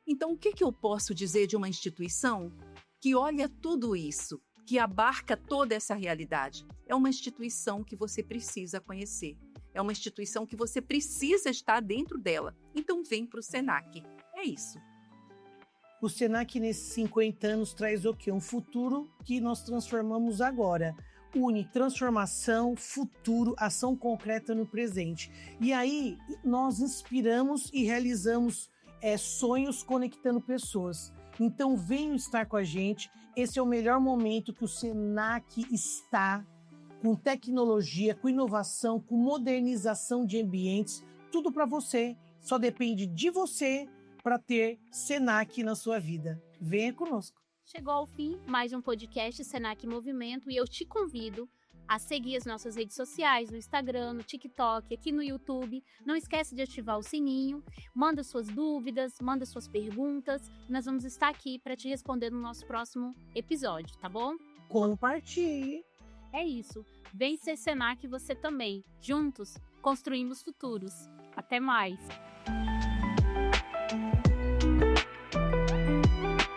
Então, o que eu posso dizer de uma instituição que olha tudo isso, que abarca toda essa realidade? É uma instituição que você precisa conhecer. É uma instituição que você precisa estar dentro dela. Então, vem para o Senac. É isso. O Senac, nesses 50 anos, traz o quê? Um futuro que nós transformamos agora. Une transformação, futuro, ação concreta no presente. E aí, nós inspiramos e realizamos sonhos conectando pessoas. Então venham estar com a gente. Esse é o melhor momento que o Senac está, com tecnologia, com inovação, com modernização de ambientes, tudo para você. Só depende de você para ter Senac na sua vida. Venha conosco. Chegou ao fim mais um podcast Senac Movimento e eu te convido a seguir as nossas redes sociais, no Instagram, no TikTok, aqui no YouTube. Não esquece de ativar o sininho, manda suas dúvidas, manda suas perguntas. Nós vamos estar aqui para te responder no nosso próximo episódio, tá bom? Compartilhe. É isso. Vem ser Senac você também. Juntos, construímos futuros. Até mais!